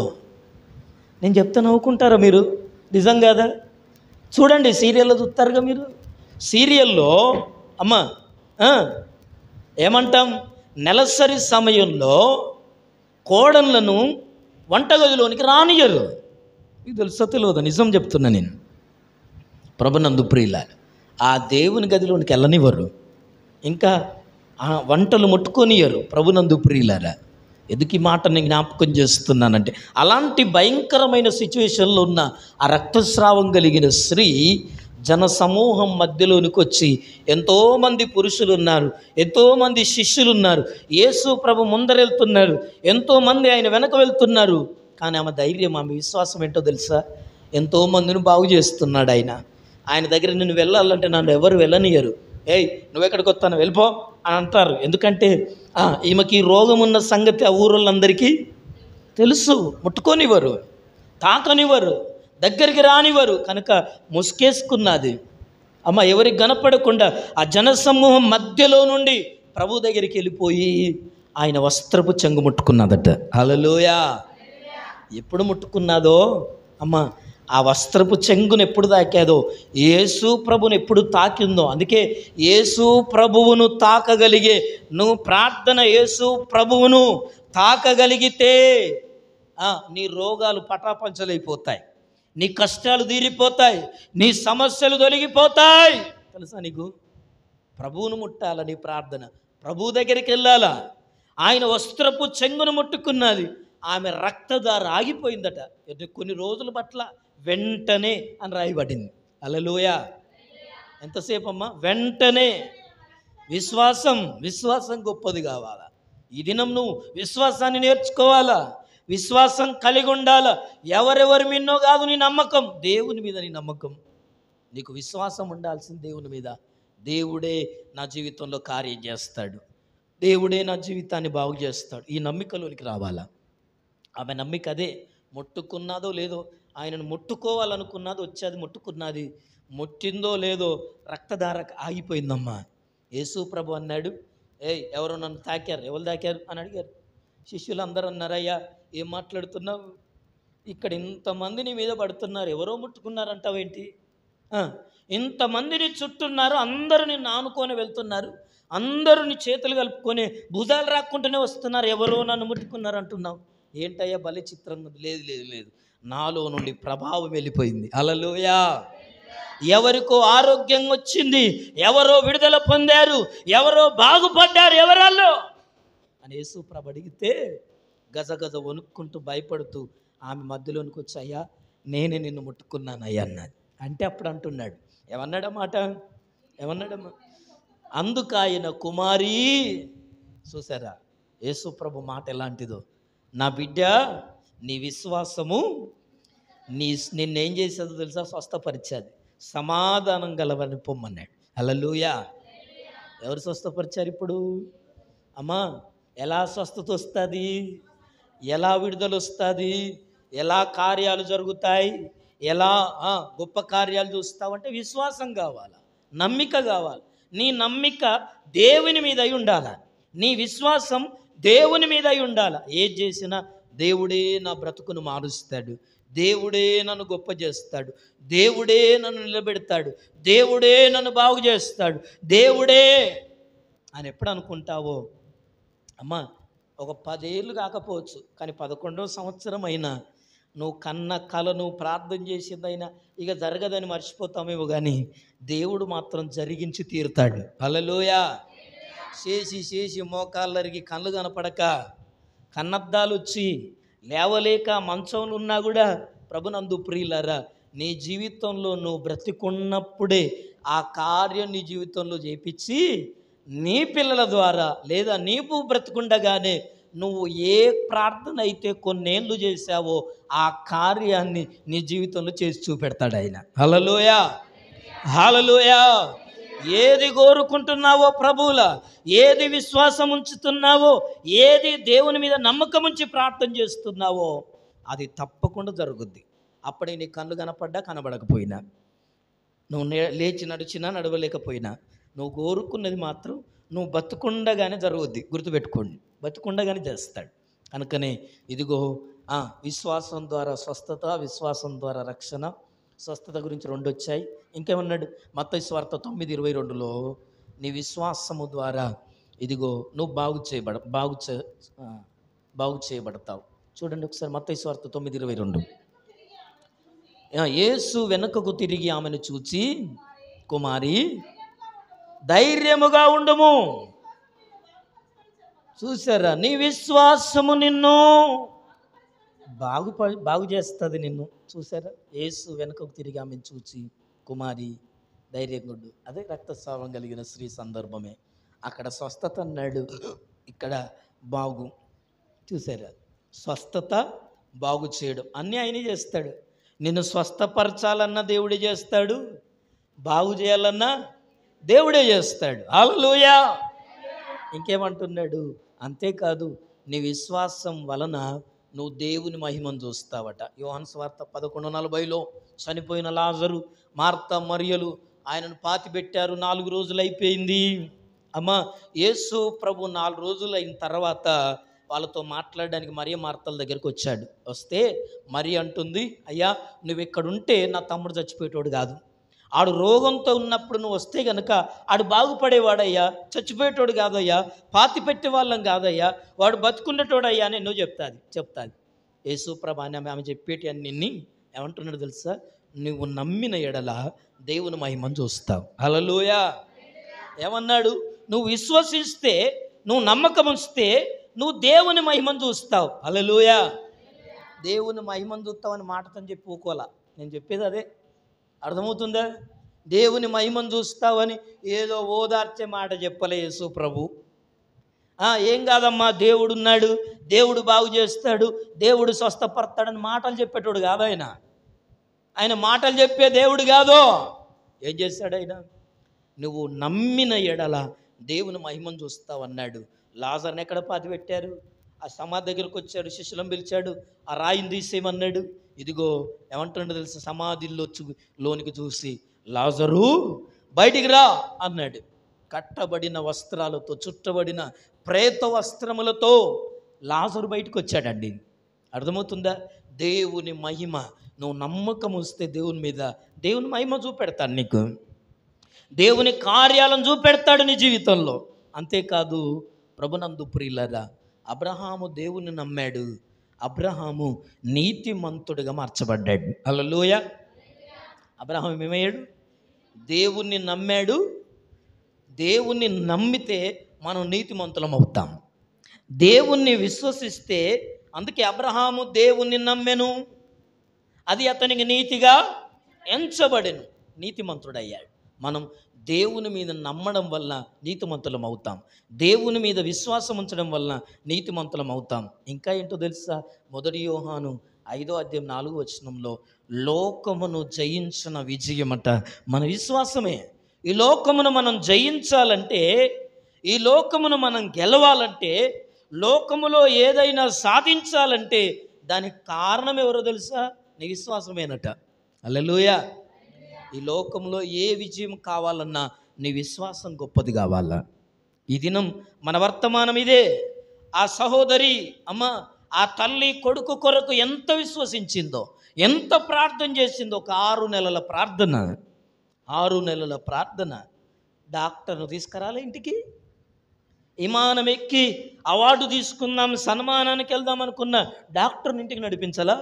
Speaker 1: నేను చెప్తే నవ్వుకుంటారా మీరు? నిజం కాదా? చూడండి, సీరియల్లో చూస్తారుగా మీరు. సీరియల్లో అమ్మ ఏమంటాం, నెలసరి సమయంలో కోడన్లను వంటగదిలోనికి రానియరు. మీకు తెలుసో తెలియదు, నిజం చెప్తున్నా నేను. ప్రభునందు ప్రియులారా, ఆ దేవుని గదిలోనికి వెళ్ళనివ్వరు, ఇంకా ఆ వంటలు ముట్టుకొనియరు. ప్రభునందు ప్రియులారా, ఎందుకు ఈ మాట నేను జ్ఞాపకం చేస్తున్నానంటే, అలాంటి భయంకరమైన సిచ్యువేషన్లో ఉన్న ఆ రక్తస్రావం కలిగిన స్త్రీ జన సమూహం మధ్యలోనికి వచ్చి, ఎంతోమంది పురుషులు ఉన్నారు, ఎంతోమంది శిష్యులు ఉన్నారు, యేసు ప్రభు ముందరెళ్తున్నారు, ఎంతోమంది ఆయన వెనక వెళ్తున్నారు. కానీ ఆమె ధైర్యం, ఆమె విశ్వాసం ఏంటో తెలుసా? ఎంతోమందిని బాగు చేస్తున్నాడు ఆయన దగ్గర నేను వెళ్ళాలంటే నన్ను ఎవరు వెళ్ళనియరు. ఏయ్ నువ్వు ఎక్కడికి వస్తాను, వెళ్ళిపో అని అంటారు. ఎందుకంటే ఈమెకి రోగం ఉన్న సంగతి ఆ ఊరోళ్ళందరికీ తెలుసు. ముట్టుకోనివ్వరు, తాకనివ్వరు, దగ్గరికి రానివ్వరు. కనుక ముసుకేసుకున్నది అమ్మ, ఎవరికి కనపడకుండా ఆ జనసమూహం మధ్యలో నుండి ప్రభు దగ్గరికి వెళ్ళిపోయి ఆయన వస్త్రపు చెంగు ముట్టుకున్నదట. హల్లెలూయా! ఎప్పుడు ముట్టుకున్నదో అమ్మ, ఆ వస్త్రపు చెంగును ఎప్పుడు తాకాదో, యేసు ప్రభువును ఎప్పుడు తాకిందో. అందుకే యేసు ప్రభువును తాకగలిగే నువ్వు ప్రార్థన, యేసు ప్రభువును తాకగలిగితే నీ రోగాలు పటాపంచలైపోతాయి, నీ కష్టాలు తీరిపోతాయి, నీ సమస్యలు తొలగిపోతాయి. తెలుసా నీకు? ప్రభువును ముట్టాలని ప్రార్థన, ప్రభు దగ్గరికి వెళ్ళాలా. ఆయన వస్త్రపు చెంగును ముట్టుకున్నది, ఆమె రక్తధార ఆగిపోయిందట. కొన్ని రోజుల పట్ల వెంటనే అని రాయబడింది. హల్లెలూయా! ఎంతసేపు అమ్మా? వెంటనే. విశ్వాసం గొప్పది కావాలా. ఈ దినం నువ్వు విశ్వాసాన్ని నేర్చుకోవాలా, విశ్వాసం కలిగి ఉండాలా. ఎవరెవరి మీదనో కాదు నీ నమ్మకం, దేవుని మీద నీ నమ్మకం. నీకు విశ్వాసం ఉండాల్సింది దేవుని మీద. దేవుడే నా జీవితంలో కార్యం చేస్తాడు, దేవుడే నా జీవితాన్ని బాగు చేస్తాడు. ఈ నమ్మికలోనికి రావాలా. ఆమె నమ్మిక అదే. ముట్టుకున్నదో లేదో, ఆయనను ముట్టుకోవాలనుకున్నది, వచ్చేది ముట్టుకున్నది, ముట్టిందో లేదో రక్తధార ఆగిపోయిందమ్మా. యేసు ప్రభు అన్నాడు, ఎవరో నన్ను తాకారు. ఎవరు తాకారు అని అడిగారు. శిష్యులు అందరూ అన్నారయ్యా ఏం మాట్లాడుతున్నావు, ఇక్కడ ఇంతమంది నీ మీద పడుతున్నారు, ఎవరో ముట్టుకున్నారంటావేంటి? ఇంతమందిని చుట్టున్నారు, అందరూ నిన్ను ఆనుకొని వెళ్తున్నారు, అందరూ నీ చేతులు కలుపుకొని భుజాలు రాక్కుంటూనే వస్తున్నారు, ఎవరో నన్ను ముట్టుకున్నారు అంటున్నావు ఏంటయ్యా? బలి చిత్రం. లేదు లేదు లేదు, నాలో నుండి ప్రభావం వెళ్ళిపోయింది. హల్లెలూయా! ఎవరికో ఆరోగ్యం వచ్చింది, ఎవరో విడుదల పొందారు, ఎవరో బాగుపడ్డారు, ఎవరాల్లో అని యేసు ప్రభు అడిగితే గజగజ వణుక్కుంటూ భయపడుతూ ఆమె మధ్యలోనికి వచ్చి, అయ్యా నేనే నిన్ను ముట్టుకున్నానయ్యా అన్నది. అంటే అప్పుడు అంటున్నాడు, ఏమన్నాడన్నమాట? ఏమన్నాడమ్మా? అందుకు ఆయన కుమారి, చూసారా యేసు ప్రభు మాట ఎలాంటిదో, నా బిడ్డ నీ విశ్వాసము నిన్నేం చేసేదో తెలుసా? స్వస్థపరిచేది, సమాధానం గలవని పొమ్మన్నాడు. హల్లెలూయా! ఎవరు స్వస్థపరిచారు ఇప్పుడు? అమ్మా ఎలా స్వస్థత వస్తుంది, ఎలా విడుదల వస్తుంది, ఎలా కార్యాలు జరుగుతాయి, ఎలా గొప్ప కార్యాలు చూస్తావంటే విశ్వాసం కావాలి, నమ్మిక కావాలి. నీ నమ్మిక దేవుని మీద అయి ఉండాలి, నీ విశ్వాసం దేవుని మీద అయి ఉండాలి. ఏది చేసినా దేవుడే నా బ్రతుకును మారుస్తాడు, దేవుడే నన్ను గొప్ప చేస్తాడు, దేవుడే నన్ను నిలబెడతాడు, దేవుడే నన్ను బాగు చేస్తాడు, దేవుడే అని ఎప్పుడు అనుకుంటావో అమ్మా, ఒక 10 ఏళ్ళు కాకపోవచ్చు, కానీ 11వ సంవత్సరం అయినా నువ్వు కన్న కల, నువ్వు ప్రార్థన చేసిందైనా ఇక జరగదని మర్చిపోతామేమో, కానీ దేవుడు మాత్రం జరిగించి తీరుతాడు. హల్లెలూయా! చేసి మోకాళ్ళరికి కళ్ళు కనపడక, కన్నద్దాలు వచ్చి లేవలేక మంచంలో ఉన్నా కూడా, ప్రభునందు ప్రియులారా, నీ జీవితంలో నువ్వు బ్రతికున్నప్పుడే ఆ కార్యం నీ జీవితంలో చేపించి నీ పిల్లల ద్వారా, లేదా నీవు బ్రతికుండగానే నువ్వు ఏ ప్రార్థన అయితే కొన్నేళ్ళు చేశావో ఆ కార్యాన్ని నీ జీవితంలో చేసి చూపెడతాడు ఆయన. హల్లెలూయా, హల్లెలూయా. ఏది కోరుకుంటున్నావో ప్రభువుల, ఏది విశ్వాసం ఉంచుతున్నావో, ఏది దేవుని మీద నమ్మకం ఉంచి ప్రార్థన చేస్తున్నావో అది తప్పకుండా జరుగుద్ది. అప్పుడే నీ కళ్ళు కనపడ్డా కనబడకపోయినా, నువ్వు లేచి నడిచినా నడవలేకపోయినా, నువ్వు కోరుకున్నది మాత్రం నువ్వు బతుకుండగానే జరుగుద్ది. గుర్తుపెట్టుకోండి, బతుకుండగానే చేస్తాడు. కనుకనే ఇదిగో విశ్వాసం ద్వారా స్వస్థత, విశ్వాసం ద్వారా రక్షణ. స్వస్థత గురించి 2 వచ్చాయి. ఇంకేమన్నాడు? మత్తయి సువార్త 9:22లో నీ విశ్వాసము ద్వారా ఇదిగో నువ్వు బాగు చేయబడతావు. చూడండి ఒకసారి మత్తయి సువార్త 9:22. యేసు వెనుకకు తిరిగి ఆమెను చూచి, కుమారి ధైర్యముగా ఉండుము. చూసారా, నీ విశ్వాసము నిన్ను బాగు చేస్తుంది నిన్ను. చూసారా, యేసు వెనుకకు తిరిగి ఆమెను చూచి, కుమారి ధైర్యంగా ఉండు. అదే రక్తస్రావం కలిగిన స్త్రీ సందర్భమే. అక్కడ స్వస్థత అన్నాడు, ఇక్కడ బాగు. చూసారా, స్వస్థత, బాగు చేయడం అన్నీ ఆయనే చేస్తాడు. నిన్ను స్వస్థపరచాలన్నా దేవుడే చేస్తాడు, బాగు చేయాలన్నా దేవుడే చేస్తాడు. హల్లెలూయా. ఇంకేమంటున్నాడు? అంతేకాదు, నీ విశ్వాసం వలన నువ్వు దేవుని మహిమను చూస్తావట. యోహాను సువార్త 11:40లో చనిపోయిన లాజరు, మార్తా మరియలు ఆయనను పాతిపెట్టారు. 4 రోజులు అయిపోయింది. అమ్మ, యేసు ప్రభు 4 రోజులు అయిన తర్వాత వాళ్ళతో మాట్లాడడానికి మరియ మార్తల దగ్గరికి వచ్చాడు. వస్తే మరి అంటుంది, అయ్యా నువ్వు ఇక్కడుంటే నా తమ్ముడు చచ్చిపోయేటోడు కాదు. ఆడు రోగంతో ఉన్నప్పుడు నువ్వు వస్తే కనుక ఆడు బాగుపడేవాడయ్యా, చచ్చిపోయేటోడు కాదయ్యా, పాతి పెట్టే వాళ్ళం కాదయ్యా, వాడు బతుకున్నటోడయ్యా అని ఎన్నో చెప్తాది. యేసుప్రభు అని ఆమె చెప్పేటి అన్ని ఏమంటున్నాడు తెలుసా? నువ్వు నమ్మిన ఎడల దేవుని మహిమను చూస్తావు. హల్లెలూయా. ఏమన్నాడు? నువ్వు విశ్వసిస్తే, నువ్వు నమ్మకం ఉంచితే నువ్వు దేవుని మహిమను చూస్తావు. హల్లెలూయా. దేవుని మహిమను చూస్తావని మాటతో చెప్పి ఊకోలా. నేను చెప్పేది అదే. అర్థమవుతుందా? దేవుని మహిమను చూస్తావని ఏదో ఓదార్చే మాట చెప్పలే యేసు ప్రభు. ఏం కాదమ్మా, దేవుడు ఉన్నాడు, దేవుడు బాగు చేస్తాడు, దేవుడు స్వస్థపడతాడని మాటలు చెప్పేటోడు కాదు ఆయన. ఆయన మాటలు చెప్పే దేవుడు కాదు. ఏం చేశాడు ఆయన? నువ్వు నమ్మిన ఎడల దేవుని మహిమను చూస్తావు అన్నాడు. లాజర్ని ఎక్కడ పాతి పెట్టారు? ఆ సమాధి దగ్గరకు వచ్చాడు, శిష్యులను పిలిచాడు, ఆ రాయిని తీసేయమన్నాడు. ఇదిగో ఏమంటుండో తెలుసు, సమాధిలో లోనికి చూసి, లాజరు బయటికి రా అన్నాడు. కట్టబడిన వస్త్రాలతో, చుట్టబడిన ప్రేత వస్త్రములతో లాజరు బయటకు వచ్చాడండి. అర్థమవుతుందా? దేవుని మహిమ, నువ్వు నమ్మకం వస్తే దేవుని మీద, దేవుని మహిమ చూపెడతాడు నీకు, దేవుని కార్యాలను చూపెడతాడు నీ జీవితంలో. అంతేకాదు, ప్రభునందు ప్రియులారా, అబ్రహాము దేవుని నమ్మాడు, అబ్రహాము నీతిమంతుడిగా మార్చబడ్డాడు. హల్లెలూయా. అబ్రహాము ఏమయ్యాడు? దేవుణ్ణి నమ్మాడు. దేవుణ్ణి నమ్మితే మనం నీతిమంతులం అవుతాం. దేవుణ్ణి విశ్వసిస్తే, అందుకే అబ్రహాము దేవుణ్ణి నమ్మెను, అది అతనికి నీతిగా ఎంచబడెను, నీతిమంతుడయ్యాడు. మనం దేవుని మీద నమ్మడం వల్ల నీతిమంతులం అవుతాం. దేవుని మీద విశ్వాసం ఉంచడం వల్ల నీతిమంతులం అవుతాం. ఇంకా ఏంటో తెలుసా? 1 యోహాను 5:4 లోకమును జయించిన విజయమట మన విశ్వాసమే. ఈ లోకమును మనం జయించాలంటే, ఈ లోకమును మనం గెలవాలంటే, లోకములో ఏదైనా సాధించాలంటే దానికి కారణం ఎవరో తెలుసా? నీ విశ్వాసమేనట. హల్లెలూయా. ఈ లోకంలో ఏ విజయం కావాలన్నా నీ విశ్వాసం గొప్పది కావాలా? ఈ దినం మన వర్తమానం ఇదే. ఆ సహోదరి అమ్మ, ఆ తల్లి కొడుకు కొరకు ఎంత విశ్వసించిందో, ఎంత ప్రార్థన చేసిందో. ఒక 6 నెలల ప్రార్థన, 6 నెలల ప్రార్థన. డాక్టర్ను తీసుకురాలే ఇంటికి, విమానం ఎక్కి అవార్డు తీసుకుందాం, సన్మానానికి వెళ్దాం అనుకున్న డాక్టర్ని ఇంటికి నడిపించాలా?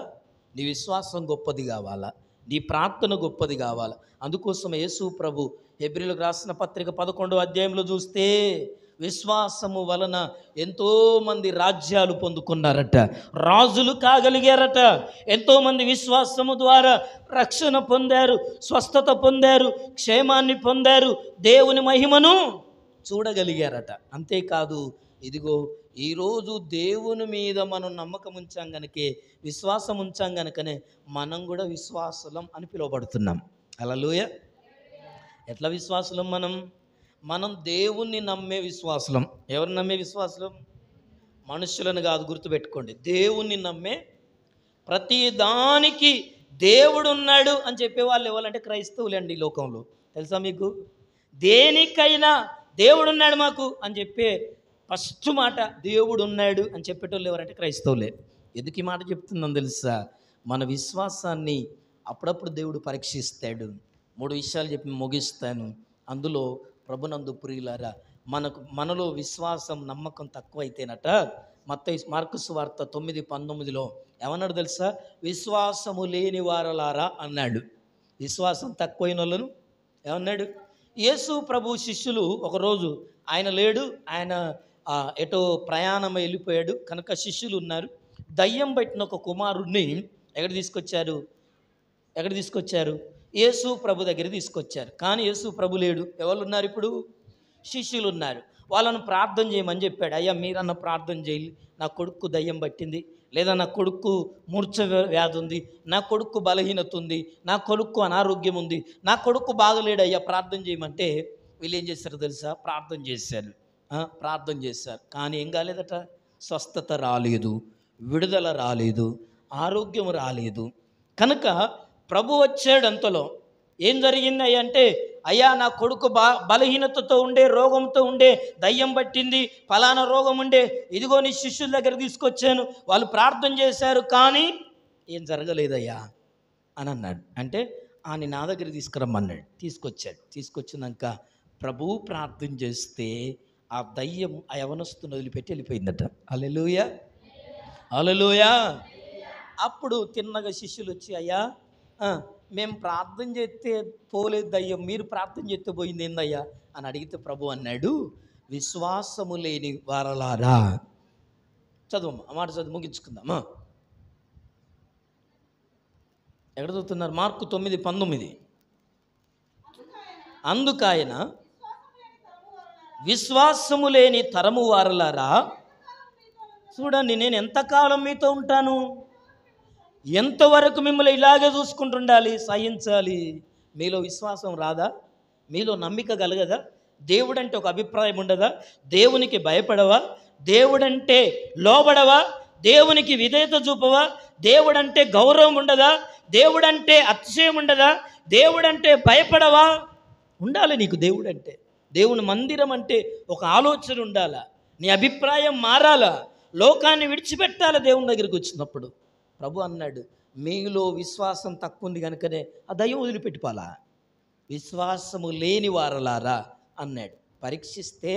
Speaker 1: నీ విశ్వాసం గొప్పది కావాలా? నీ ప్రార్థన గొప్పది కావాలి. అందుకోసం యేసు ప్రభు హెబ్రీయులకు రాసిన పత్రిక 11వ అధ్యాయంలో చూస్తే, విశ్వాసము వలన ఎంతోమంది రాజ్యాలు పొందుకున్నారట, రాజులు కాగలిగారట. ఎంతోమంది విశ్వాసము ద్వారా రక్షణ పొందారు, స్వస్థత పొందారు, క్షేమాన్ని పొందారు, దేవుని మహిమను చూడగలిగారట. అంతేకాదు, ఇదిగో ఈరోజు దేవుని మీద మనం నమ్మకం ఉంచాం గనుకే, విశ్వాసం ఉంచాం గనుకనే మనం కూడా విశ్వాసులం అని పిలువబడుతున్నాం. హల్లెలూయా. ఎట్లా విశ్వాసులం? మనం దేవుణ్ణి నమ్మే విశ్వాసులం. ఎవరిని నమ్మే విశ్వాసులం? మనుషులను కాదు, గుర్తుపెట్టుకోండి. దేవుణ్ణి నమ్మే, ప్రతి దానికి దేవుడు ఉన్నాడు అని చెప్పేవాళ్ళు ఎవరంటే క్రైస్తవులండి ఈ లోకంలో. తెలుసా మీకు? దేనికైనా దేవుడు ఉన్నాడు మాకు అని చెప్పే ఫస్ట్ మాట దేవుడు ఉన్నాడు అని చెప్పేటోళ్ళు ఎవరంటే క్రైస్తవులే. ఎందుకు ఈ మాట చెప్తుందని తెలుసా? మన విశ్వాసాన్ని అప్పుడప్పుడు దేవుడు పరీక్షిస్తాడు. 3 విషయాలు చెప్పి ముగిస్తాను. అందులో ప్రభునందు ప్రియులారా, మనలో విశ్వాసం నమ్మకం తక్కువైతేనట మార్కు సువార్త 9:19లో ఏమన్నాడు తెలుసా? విశ్వాసము లేని వారలారా అన్నాడు. విశ్వాసం తక్కువైన వాళ్ళను ఏమన్నాడు? యేసు ప్రభు శిష్యులు ఒకరోజు, ఆయన లేడు, ఆయన ఎటో ప్రయాణం వెళ్ళిపోయాడు కనుక శిష్యులు ఉన్నారు. దయ్యం పట్టిన ఒక కుమారుడిని ఎక్కడ తీసుకొచ్చారు? యేసు ప్రభు దగ్గర తీసుకొచ్చారు. కానీ యేసు ప్రభు లేడు. ఎవరు ఉన్నారు ఇప్పుడు? శిష్యులు ఉన్నారు. వాళ్ళను ప్రార్థన చేయమని చెప్పాడు. అయ్యా మీరన్న ప్రార్థన చేయాలి, నా కొడుకు దయ్యం పట్టింది, లేదా నా కొడుకు మూర్ఛ వ్యాధి ఉంది, నా కొడుకు బలహీనత ఉంది, నా కొడుకు అనారోగ్యం ఉంది, నా కొడుకు బాగలేడు, అయ్యా ప్రార్థన చేయమంటే వీళ్ళు ఏం చేశారు తెలుసా? ప్రార్థన చేశారు. కానీ ఏం కాలేదట? స్వస్థత రాలేదు, విడుదల రాలేదు, ఆరోగ్యం రాలేదు. కనుక ప్రభు వచ్చాడు. అంతలో ఏం జరిగింది అంటే, అయ్యా నా కొడుకు బలహీనతతో ఉండే, రోగంతో ఉండే, దయ్యం పట్టింది, ఫలానా రోగం ఉండే, ఇదిగో నీ శిష్యుల దగ్గర తీసుకొచ్చాను, వాళ్ళు ప్రార్థన చేశారు కానీ ఏం జరగలేదయ్యా అని అన్నాడు. అంటే ఆయన నా దగ్గర తీసుకురమ్మన్నాడు. తీసుకొచ్చినాక ప్రభువు ప్రార్థన చేస్తే ఆ దయ్యం ఆ యవనస్తుని వదిలిపెట్టి వెళ్ళిపోయిందట. హల్లెలూయా. అప్పుడు తిన్నగా శిష్యులు వచ్చి, అయ్యా మేము ప్రార్థన చేస్తే పోలేదు దయ్యం, మీరు ప్రార్థన చేస్తే పోయింది ఏందయ్యా అని అడిగితే ప్రభు అన్నాడు, విశ్వాసము లేని వారలారా. చదువు ఆ మాట చదువు ముగించుకుందామా. ఎక్కడ చదువుతున్నారు? మార్కు 9:19. అందుకాయన విశ్వాసము లేని తరము వారలారా, చూడండి నేను ఎంతకాలం మీతో ఉంటాను, ఎంతవరకు మిమ్మల్ని ఇలాగే చూసుకుంటుండాలి, సహించాలి. మీలో విశ్వాసం రాదా? మీలో నమ్మిక కలగదా? దేవుడంటే ఒక అభిప్రాయం ఉండదా? దేవునికి భయపడవా? దేవుడంటే లోబడవా? దేవునికి విధేయత చూపవా? దేవుడంటే గౌరవం ఉండదా? దేవుడంటే అతిశయం ఉండదా? దేవుడంటే భయపడవా? ఉండాలి నీకు. దేవుడంటే, దేవుని మందిరం అంటే ఒక ఆలోచన ఉండాలా, నీ అభిప్రాయం మారాలా, లోకాన్ని విడిచిపెట్టాలా దేవుని దగ్గరికి వచ్చినప్పుడు. ప్రభు అన్నాడు, మీలో విశ్వాసం తక్కువ ఉంది కనుకనే ఆ దయ్యం వదిలిపెట్టిపోలా, విశ్వాసము లేని వారలారా అన్నాడు. పరీక్షిస్తే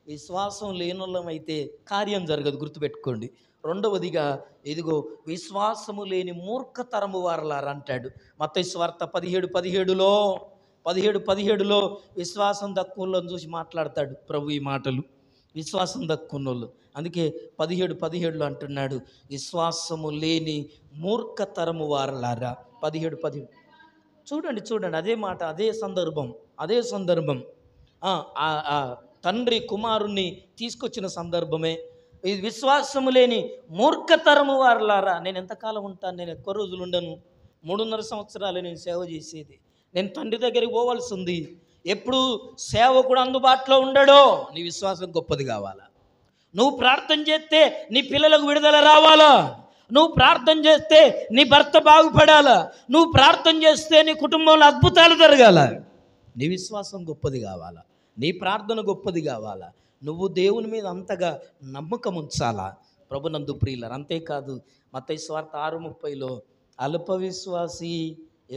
Speaker 1: విశ్వాసం లేనోళ్ళమైతే కార్యం జరగదు, గుర్తుపెట్టుకోండి. రెండవదిగా ఇదిగో విశ్వాసము లేని మూర్ఖతరము వారలారా అంటాడు. మత్తయి సువార్త 17:17లో విశ్వాసం తక్కువలో చూసి మాట్లాడతాడు ప్రభు ఈ మాటలు. విశ్వాసం తక్కువనోళ్ళు, అందుకే 17:17లో అంటున్నాడు, విశ్వాసము లేని మూర్ఖతరము వారలారా. 17:17 చూడండి అదే మాట, అదే సందర్భం. తండ్రి కుమారుణ్ణి తీసుకొచ్చిన సందర్భమే ఇది. విశ్వాసము లేని మూర్ఖతరము వారలారా. నేను ఎంతకాలం ఉంటాను? నేను ఎక్కువ రోజులు ఉండను. 3.5 సంవత్సరాలు నేను సేవ చేసేది. నేను తండ్రి దగ్గరికి పోవాల్సి ఉంది. ఎప్పుడు సేవకుడు అందుబాటులో ఉండడో నీ విశ్వాసం గొప్పది కావాలా. నువ్వు ప్రార్థన చేస్తే నీ పిల్లలకు విడుదల రావాలా, నువ్వు ప్రార్థన చేస్తే నీ భర్త బాగుపడాలా, నువ్వు ప్రార్థన చేస్తే నీ కుటుంబంలో అద్భుతాలు జరగాల. నీ విశ్వాసం గొప్పది కావాలా, నీ ప్రార్థన గొప్పది కావాలా, నువ్వు దేవుని మీద అంతగా నమ్మకం ఉంచాలా. ప్రభునందు ప్రియులారా, అంతేకాదు మత్తయి సువార్త 6:30లో అల్ప విశ్వాసి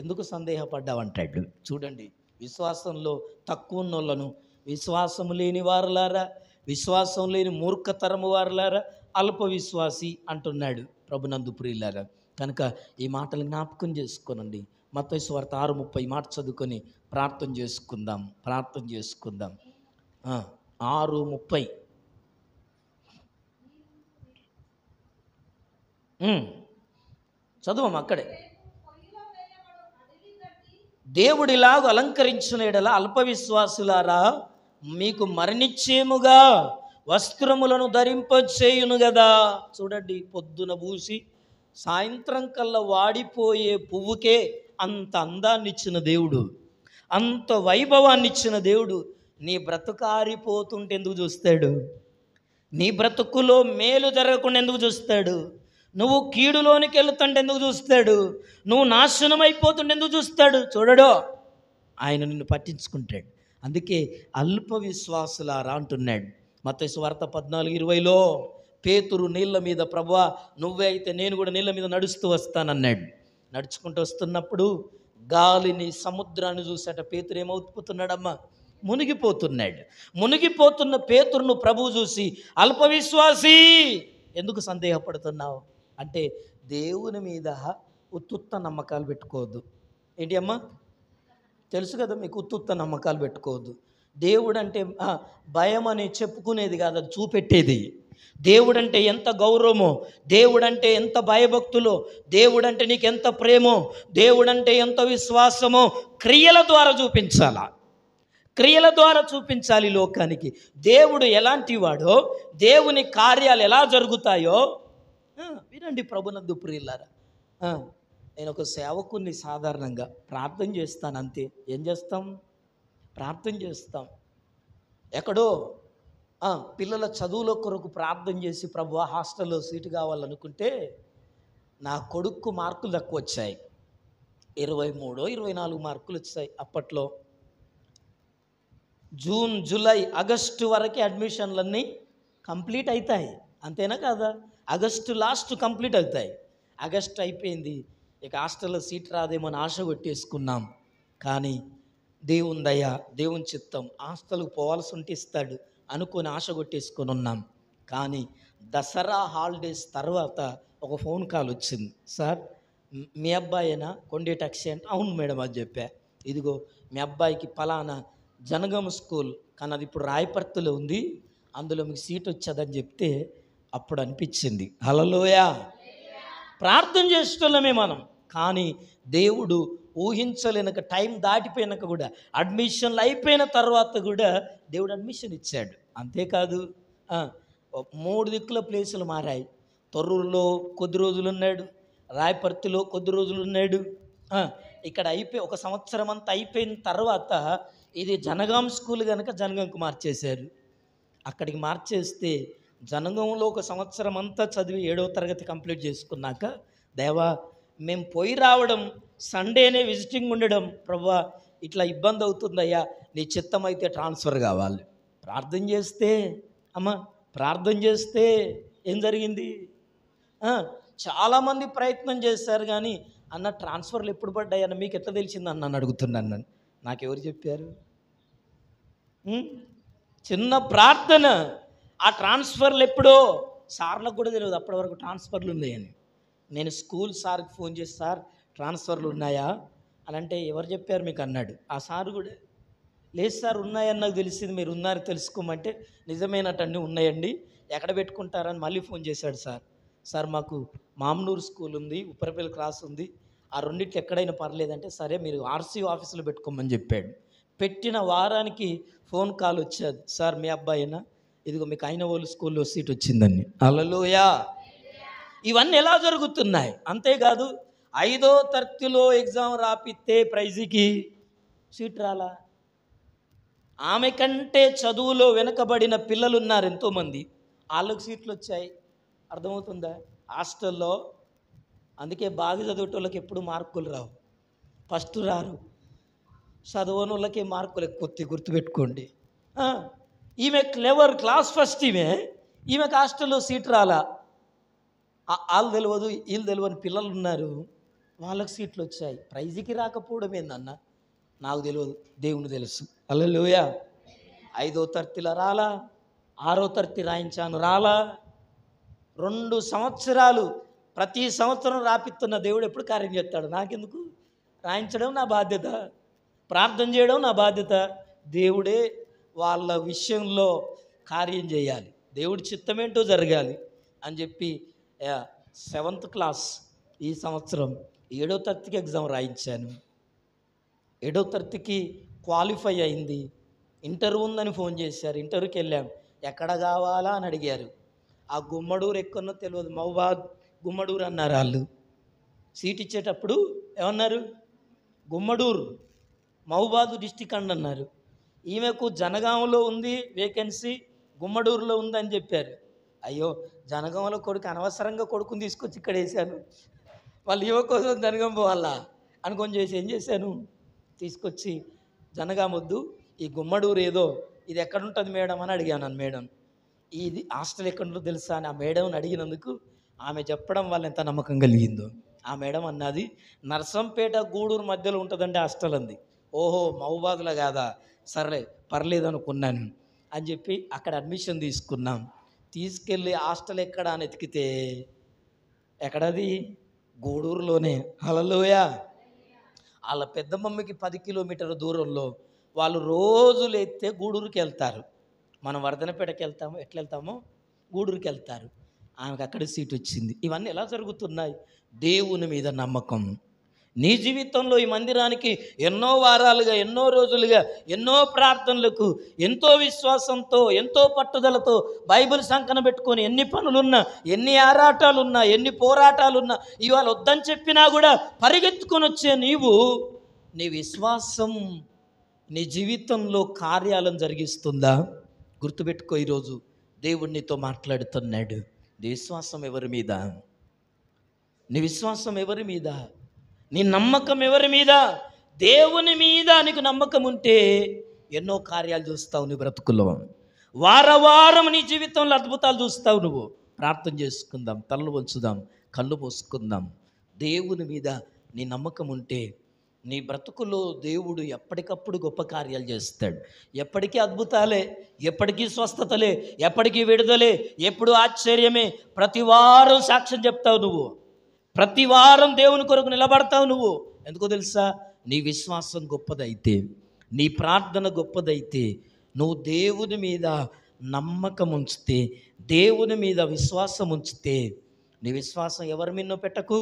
Speaker 1: ఎందుకు సందేహపడ్డావంటాడు. చూడండి, విశ్వాసంలో తక్కువ ఉన్నోళ్ళను విశ్వాసము లేని వారలారా, విశ్వాసం లేని మూర్ఖతరము వారలారా, అల్ప విశ్వాసి అంటున్నాడు ప్రభునందు ప్రియులారా. కనుక ఈ మాటలు జ్ఞాపకం చేసుకోనండి. మత్తయి సువార్త 6:30 మాట చదువుకొని ప్రార్థన చేసుకుందాం. 6:30 చదువు అక్కడే. దేవుడిలాగా అలంకరించిన ఎడల అల్ప విశ్వాసులారా, మీకు మరణించేముగా వస్త్రములను ధరింపచేయును కదా. చూడండి, పొద్దున పూసి సాయంత్రం కల్లా వాడిపోయే పువ్వుకే అంత అందాన్ని ఇచ్చిన దేవుడు, అంత వైభవాన్ని ఇచ్చిన దేవుడు నీ బ్రతుకారిపోతుంటే ఎందుకు చూస్తాడు? నీ బ్రతుకులో మేలు జరగకుండా ఎందుకు చూస్తాడు? నువ్వు కీడులోనికి వెళుతుంటే ఎందుకు చూస్తాడు? నువ్వు నాశనం అయిపోతుంటే ఎందుకు చూస్తాడు? చూడడో, ఆయన నిన్ను పట్టించుకుంటాడు. అందుకే అల్ప విశ్వాసులారా అంటున్నాడు. మత్తయి సువార్త 14:20లో పేతురు నీళ్ళ మీద, ప్రభువా నువ్వే అయితే నేను కూడా నీళ్ళ మీద నడుస్తూ వస్తానన్నాడు. నడుచుకుంటూ వస్తున్నప్పుడు గాలిని, సముద్రాన్ని చూసాట. పేతురు ఏమవుతున్నాడమ్మా? మునిగిపోతున్నాడు. మునిగిపోతున్న పేతురును ప్రభువు చూసి, అల్ప విశ్వాసి ఎందుకు సందేహపడుతున్నావు అంటే, దేవుని మీద ఉత్తుత్త నమ్మకాలు పెట్టుకోవద్దు. ఏంటి అమ్మా? తెలుసు కదా మీకు, ఉత్తుత్త నమ్మకాలు పెట్టుకోవద్దు. దేవుడు అంటే భయం అని చెప్పుకునేది కాదు, అది చూపెట్టేది. దేవుడంటే ఎంత గౌరవమో, దేవుడంటే ఎంత భయభక్తులో, దేవుడంటే నీకు ఎంత ప్రేమో, దేవుడంటే ఎంత విశ్వాసమో క్రియల ద్వారా చూపించాలా. క్రియల ద్వారా చూపించాలి లోకానికి. దేవుడు ఎలాంటి వాడో, దేవుని కార్యాలు ఎలా జరుగుతాయో వినండి ప్రభునందు ప్రియులారా. నేను ఒక సేవకుని సాధారణంగా ప్రార్థన చేస్తాను, అంతే. ఏం చేస్తాం? ప్రార్థన చేస్తాం. ఎక్కడో పిల్లల చదువుల కొరకు ప్రార్థన చేసి, ప్రభువా హాస్టల్లో సీటు కావాలనుకుంటే నా కొడుకు మార్కులు తక్కువ వచ్చాయి. 23, 24 మార్కులు వచ్చాయి. అప్పట్లో జూన్, జూలై, ఆగస్టు వరకే అడ్మిషన్లన్నీ కంప్లీట్ అవుతాయి. అంతేనా కాదా? ఆగస్టు లాస్ట్ కంప్లీట్ అవుతాయి. ఆగస్టు అయిపోయింది, ఇక హాస్టల్లో సీట్ రాదేమో అని ఆశ కొట్టేసుకున్నాం. కానీ దేవుని దయ, దేవుని చిత్తం, హాస్టల్కి పోవాల్సి ఉంటే ఇస్తాడు అనుకొని ఆశ కొట్టేసుకొని ఉన్నాం. కానీ దసరా హాలిడేస్ తర్వాత ఒక ఫోన్ కాల్ వచ్చింది. సార్ మీ అబ్బాయేనా కొండేటి అక్షయ్ అంటే, అవును మేడం అది చెప్పా. ఇదిగో మీ అబ్బాయికి పలానా జనగం స్కూల్, కానీ అది ఇప్పుడు రాయపర్తిలో ఉంది, అందులో మీకు సీట్ వచ్చేదని చెప్తే అప్పుడు అనిపించింది. హల్లెలూయా. ప్రార్థన చేసేటోళ్ళమే మనం, కానీ దేవుడు ఊహించలేనక టైం దాటిపోయినాక కూడా, అడ్మిషన్లు అయిపోయిన తర్వాత కూడా దేవుడు అడ్మిషన్ ఇచ్చాడు. అంతేకాదు 3 దిక్కుల ప్లేసులు మారాయి. తొర్రూరులో కొద్ది రోజులు ఉన్నాడు, రాయపర్తిలో కొద్ది రోజులు ఉన్నాడు. ఇక్కడ ఒక సంవత్సరం అంతా అయిపోయిన తర్వాత ఇది జనగాం స్కూల్ కనుక జనగాంకు మార్చేశారు. అక్కడికి మార్చేస్తే జనగాంలో ఒక సంవత్సరం అంతా చదివి 7వ తరగతి కంప్లీట్ చేసుకున్నాక, దేవా మేము పోయి రావడం, సండేనే విజిటింగ్ ఉండడం, ప్రభువా ఇట్లా ఇబ్బంది అవుతుందయ్యా, నీ చిత్తం అయితే ట్రాన్స్ఫర్ కావాలి. ప్రార్థన చేస్తే ప్రార్థన చేస్తే ఏం జరిగింది? చాలామంది ప్రయత్నం చేశారు, కానీ అన్న ట్రాన్స్ఫర్లు ఎప్పుడు పడ్డాయన్న మీకు ఎట్లా తెలిసింది అన్న అడుగుతున్నాను నన్ను. నాకెవరు చెప్పారు? చిన్న ప్రార్థన, ఆ ట్రాన్స్ఫర్లు ఎప్పుడో సార్లకు కూడా తెలియదు అప్పటి వరకు ట్రాన్స్ఫర్లు ఉన్నాయని. నేను స్కూల్ సార్కి ఫోన్ చేసి, సార్ ట్రాన్స్ఫర్లు ఉన్నాయా అని అంటే, ఎవరు చెప్పారు మీకు అన్నాడు. ఆ సార్ కూడా, లేదు సార్ ఉన్నాయని నాకు తెలిసింది, మీరు ఉన్నారు తెలుసుకోమంటే, నిజమేనటండి ఉన్నాయండి, ఎక్కడ పెట్టుకుంటారని మళ్ళీ ఫోన్ చేశాడు. సార్ మాకు మామనూరు స్కూల్ ఉంది, ఉప్పరపల్లి క్రాస్ ఉంది, ఆ రెండింటికి ఎక్కడైనా పర్లేదంటే, సరే మీరు ఆర్సీ ఆఫీసులో పెట్టుకోమని చెప్పాడు. పెట్టిన వారానికి ఫోన్ కాల్ వచ్చేది, సార్ మీ అబ్బాయినా, ఇదిగో మీకు అయినవోలు స్కూల్లో సీట్ వచ్చిందని. హల్లెలూయా. ఇవన్నీ ఎలా జరుగుతున్నాయి? అంతేకాదు 5వ తరగతిలో ఎగ్జామ్ రాపిస్తే ప్రైజ్కి సీట్ రాలా. ఆమె కంటే చదువులో వెనకబడిన పిల్లలు ఉన్నారు ఎంతోమంది, వాళ్ళకు సీట్లు వచ్చాయి. అర్థమవుతుందా? హాస్టల్లో. అందుకే బాగా చదివేటోళ్ళకి ఎప్పుడు మార్కులు రావు, ఫస్ట్ రారు. చదవని వాళ్ళకే మార్కులు ఎక్కువ, గుర్తుపెట్టుకోండి. ఈమె క్లెవర్, క్లాస్ ఫస్ట్ ఈమెకు హాస్టల్లో సీట్ రాలా. వాళ్ళు తెలియదు, వీళ్ళు తెలియని పిల్లలు ఉన్నారు, వాళ్ళకి సీట్లు వచ్చాయి. ప్రైజ్కి రాకపోవడం ఏందన్న నాకు తెలియదు, దేవుని తెలుసు. హల్లెలూయా. 5వ తరగతిలో రాలా, 6వ తరగతి రాయించాను రాలా. 2 సంవత్సరాలు ప్రతి సంవత్సరం రాపిస్తున్న దేవుడు ఎప్పుడు కార్యం చేస్తాడు? నాకెందుకు? రాయించడం నా బాధ్యత, ప్రార్థన చేయడం నా బాధ్యత. దేవుడే వాళ్ళ విషయంలో కార్యం చేయాలి, దేవుడి చిత్తమేంటో జరగాలి అని చెప్పి 7th క్లాస్ ఈ సంవత్సరం 7వ తరగతికి ఎగ్జామ్ రాయించాను. 7వ తరగతికి క్వాలిఫై అయింది. ఇంటర్వ్యూ ఉందని ఫోన్ చేశారు, ఇంటర్వ్యూకి వెళ్ళాం. ఎక్కడ కావాలా అని అడిగారు. ఆ గుమ్మడూరు ఎక్కడో తెలియదు, మహబాద్ గుమ్మడూరు అన్నారు వాళ్ళు. సీట్ ఇచ్చేటప్పుడు ఏమన్నారు? గుమ్మడూరు మహబాద్ డిస్టిక్ అండి అన్నారు. ఈమెకు జనగాంలో ఉంది వేకెన్సీ, గుమ్మడూరులో ఉందని చెప్పారు. అయ్యో, జనగాంలో కొడుకు అనవసరంగా కొడుకుని తీసుకొచ్చి ఇక్కడ వేసాను, వాళ్ళు ఈమె కోసం జనగాం పోవాలా అనుకొని ఏం చేశాను, తీసుకొచ్చి జనగాం వద్దు, ఈ గుమ్మడూరు ఏదో ఇది ఎక్కడుంటుంది మేడం అని అడిగాను. మేడం ఇది హాస్టల్ ఎక్కడుందో తెలుసా అని ఆ మేడంని అడిగినందుకు ఆమె చెప్పడం వల్ల ఎంత నమ్మకం కలిగిందో. ఆ మేడం అన్నది నర్సంపేట గూడూరు మధ్యలో ఉంటుందండి హాస్టల్ అంది. ఓహో, మహబాద్లో కాదా, సరే పర్లేదు అనుకున్నాను అని చెప్పి అక్కడ అడ్మిషన్ తీసుకున్నాం. తీసుకెళ్ళి హాస్టల్ ఎక్కడ అని ఎతికితే ఎక్కడది, గూడూరులోనే. హల్లెలూయా. వాళ్ళ పెద్ద మమ్మీకి 10 కిలోమీటర్ల దూరంలో. వాళ్ళు రోజులు ఎత్తే గూడూరుకి వెళ్తారు. మనం వర్ధనపేటకి వెళ్తామో ఎట్లా వెళ్తామో గూడూరుకి వెళ్తారు. ఆమెకు అక్కడ సీట్ వచ్చింది. ఇవన్నీ ఎలా జరుగుతున్నాయి? దేవుని మీద నమ్మకం. నీ జీవితంలో ఈ మందిరానికి ఎన్నో వారాలుగా, ఎన్నో రోజులుగా, ఎన్నో ప్రార్థనలకు, ఎంతో విశ్వాసంతో, ఎంతో పట్టుదలతో బైబిల్ సంకన పెట్టుకొని ఎన్ని పనులున్నా, ఎన్ని ఆరాటాలున్నా, ఎన్ని పోరాటాలున్నా, ఇవాళ వద్దని చెప్పినా కూడా పరిగెత్తుకొని వచ్చే నీవు, నీ విశ్వాసం నీ జీవితంలో కార్యాలను జరిగిస్తుందా? గుర్తుపెట్టుకో, ఈరోజు దేవుడు నీతో మాట్లాడుతున్నాడు. నీ విశ్వాసం ఎవరి మీద? నీ విశ్వాసం ఎవరి మీద? నీ నమ్మకం ఎవరి మీద? దేవుని మీద నీకు నమ్మకం ఉంటే ఎన్నో కార్యాలు చూస్తావు నీ బ్రతుకులో. వారం నీ జీవితంలో అద్భుతాలు చూస్తావు నువ్వు. ప్రార్థన చేసుకుందాం, తలలు వంచుదాం, కళ్ళు మూసుకుందాం. దేవుని మీద నీ నమ్మకం ఉంటే నీ బ్రతుకులో దేవుడు ఎప్పటికప్పుడు గొప్ప కార్యాలు చేస్తాడు. ఎప్పటికీ అద్భుతాలే, ఎప్పటికీ స్వస్థతలే, ఎప్పటికీ విడుదలే, ఎప్పుడు ఆశ్చర్యమే. ప్రతి వారం సాక్ష్యం చెప్తావు నువ్వు, ప్రతి వారం దేవుని కొరకు నిలబడతావు నువ్వు. ఎందుకో తెలుసా? నీ విశ్వాసం గొప్పదైతే, నీ ప్రార్థన గొప్పదైతే, నువ్వు దేవుని మీద నమ్మకం ఉంచితే, దేవుని మీద విశ్వాసం ఉంచితే, నీ విశ్వాసం ఎవరి మీదనో పెట్టకు.